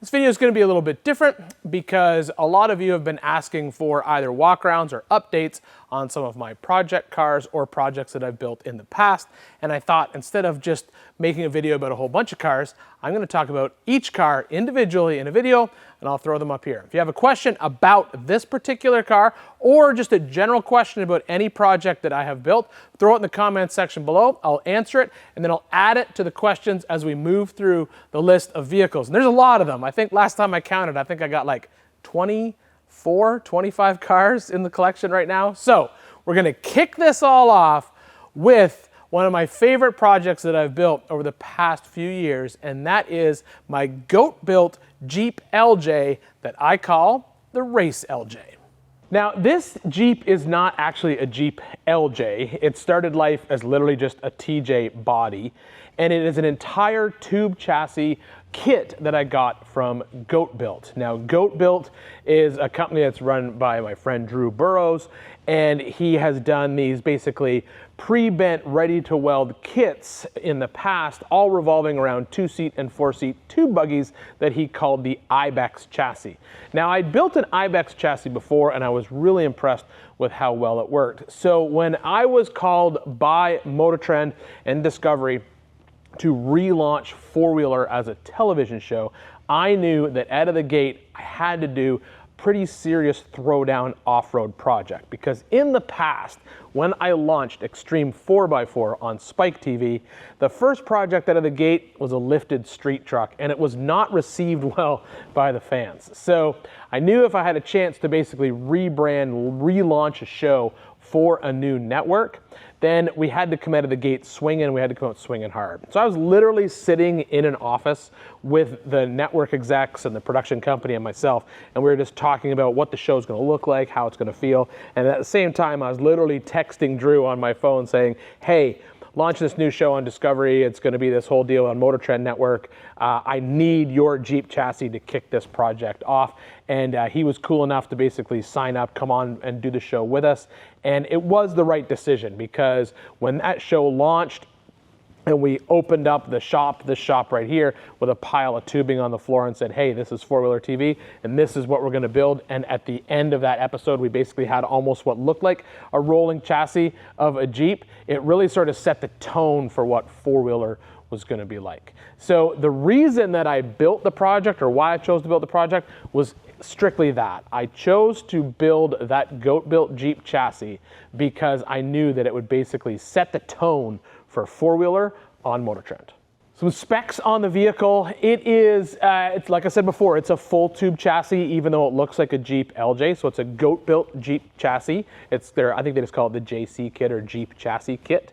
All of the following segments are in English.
This video is going to be a little bit different because a lot of you have been asking for either walk-arounds or updates on some of my project cars or projects that I've built in the past. And I thought instead of just making a video about a whole bunch of cars, I'm going to talk about each car individually in a video, and I'll throw them up here. If you have a question about this particular car or just a general question about any project that I have built, throw it in the comments section below. I'll answer it, and then I'll add it to the questions as we move through the list of vehicles. And there's a lot of them. I think last time I counted, I think I got like 24, 25 cars in the collection right now. So we're gonna kick this all off with one of my favorite projects that I've built over the past few years, and that is my Goat Built Jeep LJ that I call the Race LJ. Now, this Jeep is not actually a Jeep LJ. It started life as literally just a TJ body, and it is an entire tube chassis kit that I got from Goat Built. Now, Goat Built is a company that's run by my friend Drew Burrows, and he has done these basically pre-bent, ready-to-weld kits in the past, all revolving around 2-seat and 4-seat tube buggies that he called the Ibex chassis. Now, I'd built an Ibex chassis before, and I was really impressed with how well it worked. So when I was called by Motortrend and Discovery to relaunch FourWheeler as a television show, I knew that out of the gate, I had to do pretty serious throwdown off-road project, because in the past, when I launched Extreme 4x4 on Spike TV, the first project out of the gate was a lifted street truck, and it was not received well by the fans. So I knew if I had a chance to basically rebrand, relaunch a show for a new network, then we had to come out of the gate swinging, we had to come out swinging hard. So I was literally sitting in an office with the network execs and the production company and myself, and we were just talking about what the show's gonna look like, how it's gonna feel, and at the same time, I was literally texting Drew on my phone saying, hey, launch this new show on Discovery, it's gonna be this whole deal on Motortrend Network, I need your Jeep chassis to kick this project off. And he was cool enough to basically sign up, come on and do the show with us. And it was the right decision, because when that show launched and we opened up this shop right here with a pile of tubing on the floor and said, hey, this is FourWheeler TV and this is what we're gonna build. And at the end of that episode, we basically had almost what looked like a rolling chassis of a Jeep. It really sort of set the tone for what FourWheeler was gonna be like. So the reason that I built the project, or why I chose to build the project, was strictly that. I chose to build that Goat Built Jeep chassis because I knew that it would basically set the tone for FourWheeler on Motortrend. Some specs on the vehicle. It is, it's like I said before, it's a full tube chassis, even though it looks like a Jeep LJ. So it's a Goat Built Jeep chassis. It's their, I think they just call it the JC kit or Jeep chassis kit.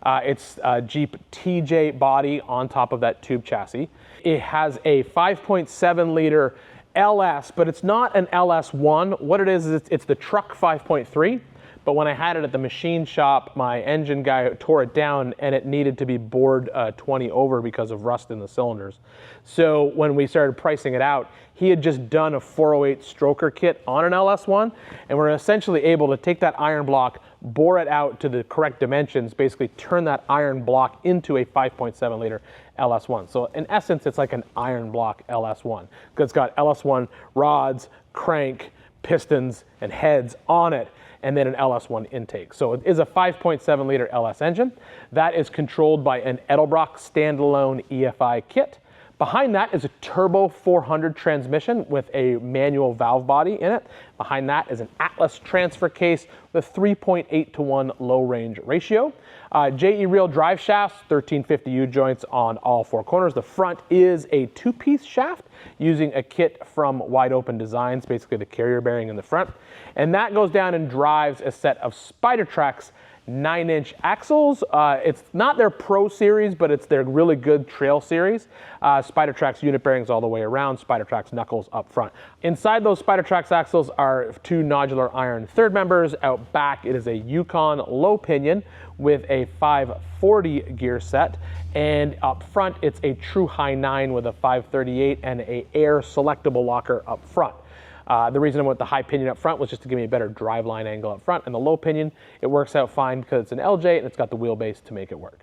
It's a Jeep TJ body on top of that tube chassis. It has a 5.7 liter LS, but it's not an LS1. What it is it's the truck 5.3. But when I had it at the machine shop, my engine guy tore it down and it needed to be bored 20 over because of rust in the cylinders. So when we started pricing it out, he had just done a 408 stroker kit on an LS1, and we're essentially able to take that iron block, bore it out to the correct dimensions, basically turn that iron block into a 5.7 liter LS1. So in essence, it's like an iron block LS1, because it's got LS1 rods, crank, pistons, and heads on it, and then an LS1 intake. So it is a 5.7 liter LS engine. That is controlled by an Edelbrock standalone EFI kit. Behind that is a turbo 400 transmission with a manual valve body in it. Behind that is an Atlas transfer case with a 3.8:1 low range ratio. JE reel drive shafts, 1350 U-joints on all four corners. The front is a two-piece shaft using a kit from Wide Open Designs, basically the carrier bearing in the front. And that goes down and drives a set of Spider-Trax 9-inch axles. It's not their Pro series, but it's their really good trail series. Spider-Trax unit bearings all the way around, Spider-Trax knuckles up front. Inside those Spider-Trax axles are two nodular iron third members. Out back, it is a Yukon low pinion with a 540 gear set. And up front, it's a true high 9 with a 538 and a air selectable locker up front. The reason I went with the high pinion up front was just to give me a better driveline angle up front, and the low pinion, it works out fine because it's an LJ and it's got the wheelbase to make it work.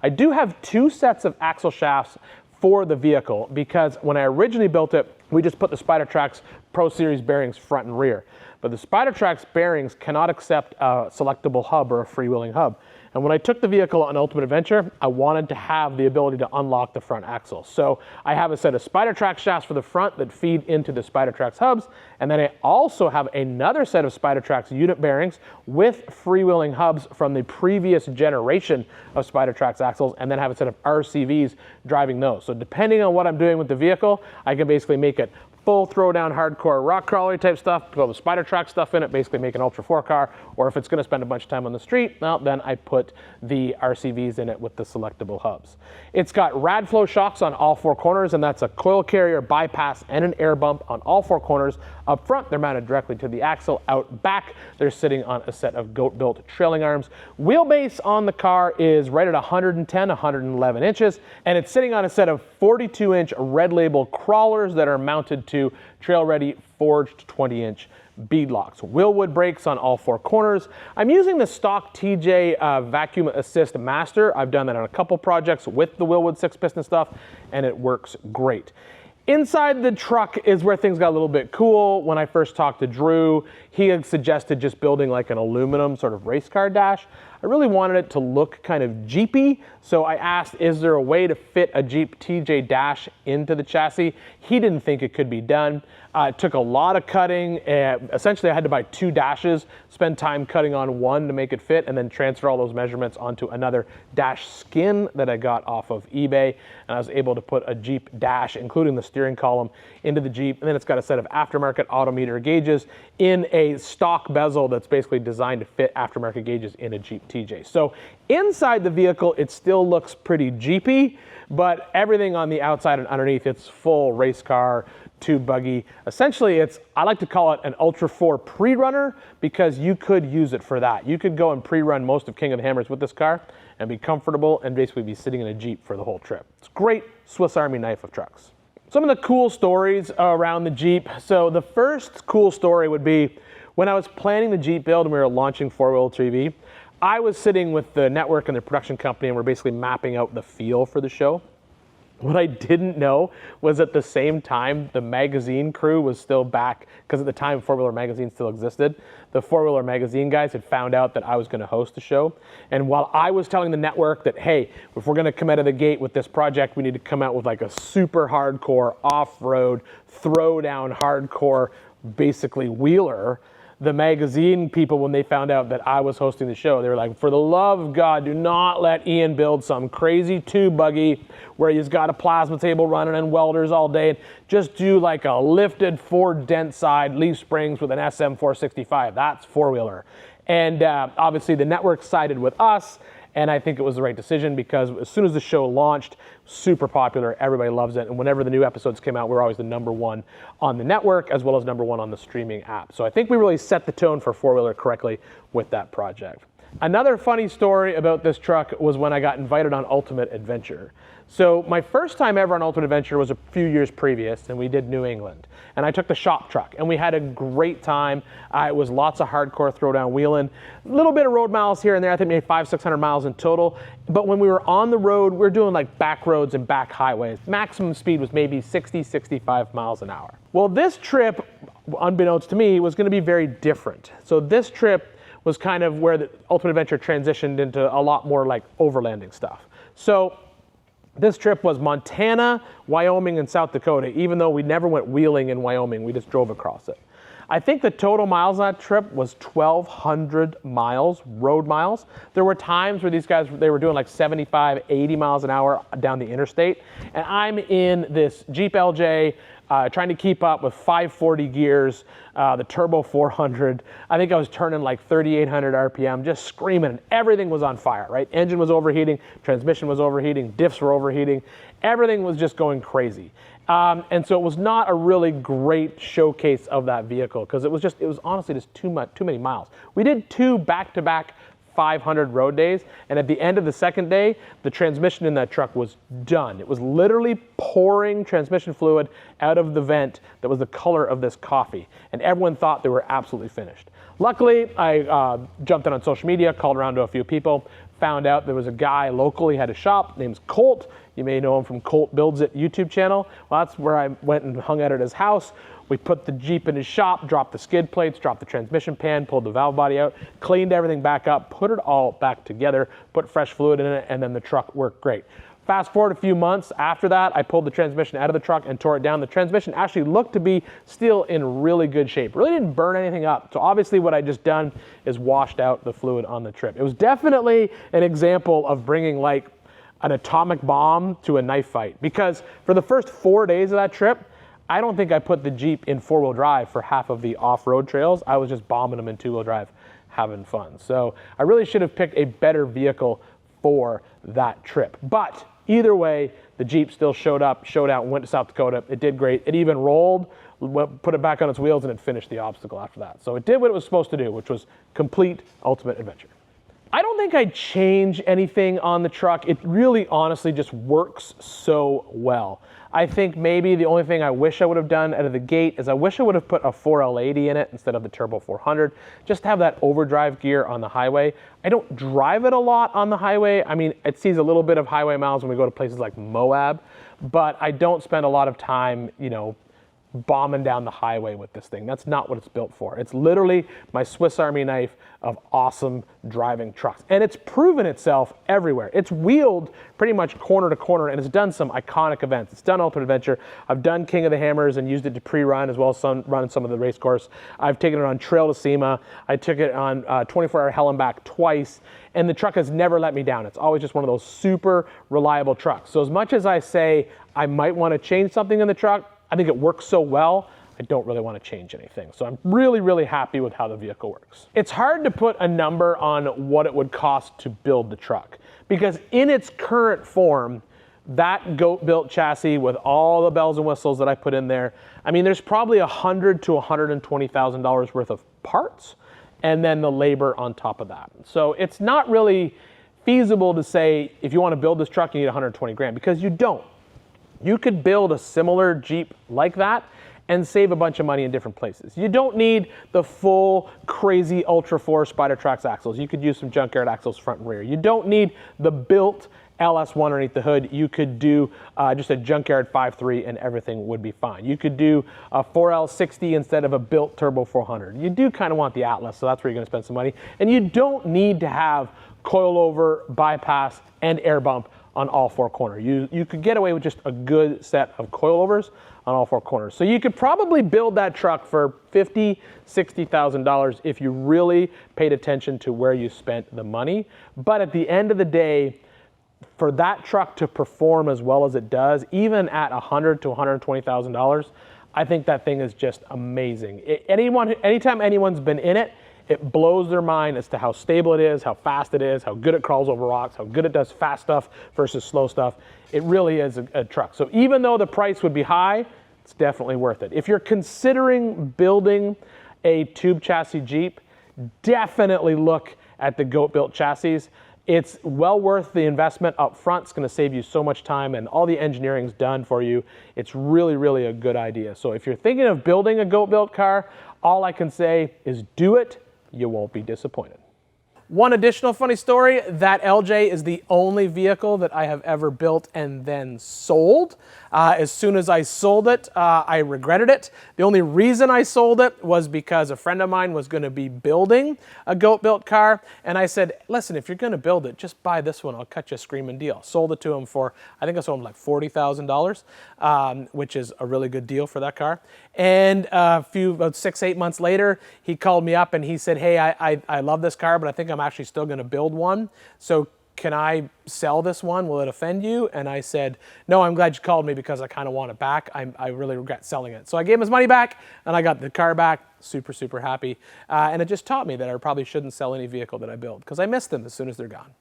I do have two sets of axle shafts for the vehicle, because when I originally built it, we just put the SpiderTrax Pro Series bearings front and rear. But the SpiderTrax bearings cannot accept a selectable hub or a freewheeling hub. And when I took the vehicle on Ultimate Adventure, I wanted to have the ability to unlock the front axle. So I have a set of SpiderTrax shafts for the front that feed into the SpiderTrax hubs. And then I also have another set of SpiderTrax unit bearings with freewheeling hubs from the previous generation of SpiderTrax axles, and then have a set of RCVs driving those. So depending on what I'm doing with the vehicle, I can basically make it full throwdown hardcore rock crawler type stuff, put all the SpiderTrax stuff in it, basically make an Ultra4 car, or if it's going to spend a bunch of time on the street, well, then I put the RCVs in it with the selectable hubs. It's got Radflow shocks on all 4 corners, and that's a coil carrier, bypass, and an air bump on all 4 corners. Up front, they're mounted directly to the axle. Out back, they're sitting on a set of Goat Built trailing arms. Wheelbase on the car is right at 110, 111 inches, and it's sitting on a set of 42-inch red label crawlers that are mounted to trail-ready forged 20-inch beadlocks. Willwood brakes on all 4 corners. I'm using the stock TJ Vacuum Assist Master. I've done that on a couple projects with the Willwood 6-piston stuff, and it works great. Inside the truck is where things got a little bit cool. When I first talked to Drew, he had suggested just building like an aluminum sort of race car dash. I really wanted it to look kind of Jeepy, so I asked, is there a way to fit a Jeep TJ dash into the chassis? He didn't think it could be done. It took a lot of cutting. Essentially, I had to buy 2 dashes, spend time cutting on one to make it fit, and then transfer all those measurements onto another dash skin that I got off of eBay. And I was able to put a Jeep dash, including the steering column, into the Jeep. And then it's got a set of aftermarket autometer gauges in a stock bezel that's basically designed to fit aftermarket gauges in a Jeep TJ. So inside the vehicle, it still looks pretty Jeepy, but everything on the outside and underneath, it's full race car, tube buggy. Essentially, I like to call it an Ultra4 pre-runner, because you could use it for that. You could go and pre-run most of King of the Hammers with this car and be comfortable and basically be sitting in a Jeep for the whole trip. It's a great Swiss Army knife of trucks. Some of the cool stories around the Jeep. So the first cool story would be when I was planning the Jeep build and we were launching FourWheeler TV, I was sitting with the network and the production company, and we're basically mapping out the feel for the show. What I didn't know was at the same time, the magazine crew was still back, because at the time FourWheeler magazine still existed. The FourWheeler magazine guys had found out that I was going to host the show. And while I was telling the network that, hey, if we're going to come out of the gate with this project, we need to come out with like a super hardcore off-road, throwdown hardcore, basically wheeler, the magazine people, when they found out that I was hosting the show, they were like, for the love of God, do not let Ian build some crazy tube buggy where he's got a plasma table running and welders all day. Just do like a lifted Ford dent side leaf springs with an SM465. That's FourWheeler. And obviously the network sided with us, and I think it was the right decision, because as soon as the show launched, super popular, everybody loves it. And whenever the new episodes came out, we were always the #1 on the network, as well as #1 on the streaming app. So I think we really set the tone for FourWheeler correctly with that project. Another funny story about this truck was when I got invited on Ultimate Adventure. So my first time ever on Ultimate Adventure was a few years previous, and we did New England. And I took the shop truck, and we had a great time. It was lots of hardcore throwdown wheeling, a little bit of road miles here and there. I think maybe 500-600 miles in total. But when we were on the road, we were doing like back roads and back highways. Maximum speed was maybe 60-65 miles an hour. Well, this trip, unbeknownst to me, was going to be very different. So this trip was kind of where the Ultimate Adventure transitioned into a lot more like overlanding stuff. So this trip was Montana, Wyoming, and South Dakota. Even though we never went wheeling in Wyoming, we just drove across it. I think the total miles on that trip was 1,200 miles, road miles. There were times where these guys, they were doing like 75, 80 miles an hour down the interstate. And I'm in this Jeep LJ, trying to keep up with 540 gears, the turbo 400. I think I was turning like 3,800 RPM, just screaming, and everything was on fire, right? Engine was overheating, transmission was overheating, diffs were overheating. Everything was just going crazy. And so it was not a really great showcase of that vehicle, because it was honestly just too many miles. We did 2 back-to-back 500 road days, and at the end of the second day, the transmission in that truck was done. It was literally pouring transmission fluid out of the vent that was the color of this coffee, and everyone thought they were absolutely finished. Luckily, I jumped in on social media, called around to a few people, found out there was a guy locally had a shop named Colt. You may know him from Colt Builds It YouTube channel. Well, that's where I went and hung out at his house. We put the Jeep in his shop, dropped the skid plates, dropped the transmission pan, pulled the valve body out, cleaned everything back up, put it all back together, put fresh fluid in it, and then the truck worked great. Fast forward a few months after that, I pulled the transmission out of the truck and tore it down. The transmission actually looked to be still in really good shape. Really didn't burn anything up. So obviously what I just done is washed out the fluid on the trip. It was definitely an example of bringing like an atomic bomb to a knife fight, because for the first 4 days of that trip, I don't think I put the Jeep in 4-wheel drive for half of the off-road trails. I was just bombing them in 2-wheel drive, having fun. So I really should have picked a better vehicle for that trip. But either way, the Jeep still showed up, showed out, went to South Dakota. It did great. It even rolled, put it back on its wheels, and it finished the obstacle after that. So it did what it was supposed to do, which was complete ultimate adventure. I don't think I'd change anything on the truck. It really honestly just works so well. I think maybe the only thing I wish I would have done out of the gate is I wish I would have put a 4L80 in it instead of the Turbo 400, just to have that overdrive gear on the highway. I don't drive it a lot on the highway. I mean, it sees a little bit of highway miles when we go to places like Moab, but I don't spend a lot of time, you know, bombing down the highway with this thing. That's not what it's built for. It's literally my Swiss Army knife of awesome driving trucks. And it's proven itself everywhere. It's wheeled pretty much corner to corner, and it's done some iconic events. It's done Ultimate Adventure. I've done King of the Hammers and used it to pre-run as well as run some of the race course. I've taken it on Trail to SEMA. I took it on 24-hour hell and back twice, and the truck has never let me down. It's always just one of those super reliable trucks. So as much as I say I might want to change something in the truck, I think it works so well, I don't really want to change anything. So I'm really, really happy with how the vehicle works. It's hard to put a number on what it would cost to build the truck, because in its current form, that Goat Built chassis with all the bells and whistles that I put in there, I mean, there's probably $100,000 to $120,000 worth of parts, and then the labor on top of that. So it's not really feasible to say, if you want to build this truck, you need 120 grand, because you don't. You could build a similar Jeep like that and save a bunch of money in different places. You don't need the full crazy Ultra4 Spider Trax axles. You could use some junkyard axles front and rear. You don't need the built LS1 underneath the hood. You could do just a junkyard 5.3 and everything would be fine. You could do a 4L60 instead of a built Turbo 400. You do kind of want the Atlas, so that's where you're gonna spend some money. And you don't need to have coilover, bypass, and air bump on all 4 corners. You could get away with just a good set of coilovers on all 4 corners. So you could probably build that truck for $50,000, $60,000 if you really paid attention to where you spent the money. But at the end of the day, for that truck to perform as well as it does, even at $100,000 to $120,000, I think that thing is just amazing. Anytime anyone's been in it, it blows their mind as to how stable it is, how fast it is, how good it crawls over rocks, how good it does fast stuff versus slow stuff. It really is a truck. So even though the price would be high, it's definitely worth it. If you're considering building a tube chassis Jeep, definitely look at the Goat Built chassis. It's well worth the investment up front. It's gonna save you so much time, and all the engineering's done for you. It's really, really a good idea. So if you're thinking of building a Goat Built car, all I can say is do it. You won't be disappointed. One additional funny story, that LJ is the only vehicle that I have ever built and then sold. As soon as I sold it, I regretted it. The only reason I sold it was because a friend of mine was gonna be building a Goat Built car, and I said, listen, if you're gonna build it, just buy this one, I'll cut you a screaming deal. Sold it to him for, I think I sold him like $40,000, which is a really good deal for that car. And about 6, 8 months later, he called me up and he said, hey, I love this car, but I think I'm actually still gonna build one. So can I sell this one? Will it offend you? And I said, no, I'm glad you called me because I kind of want it back. I really regret selling it. So I gave him his money back and I got the car back. Super, super happy. And it just taught me that I probably shouldn't sell any vehicle that I build because I miss them as soon as they're gone.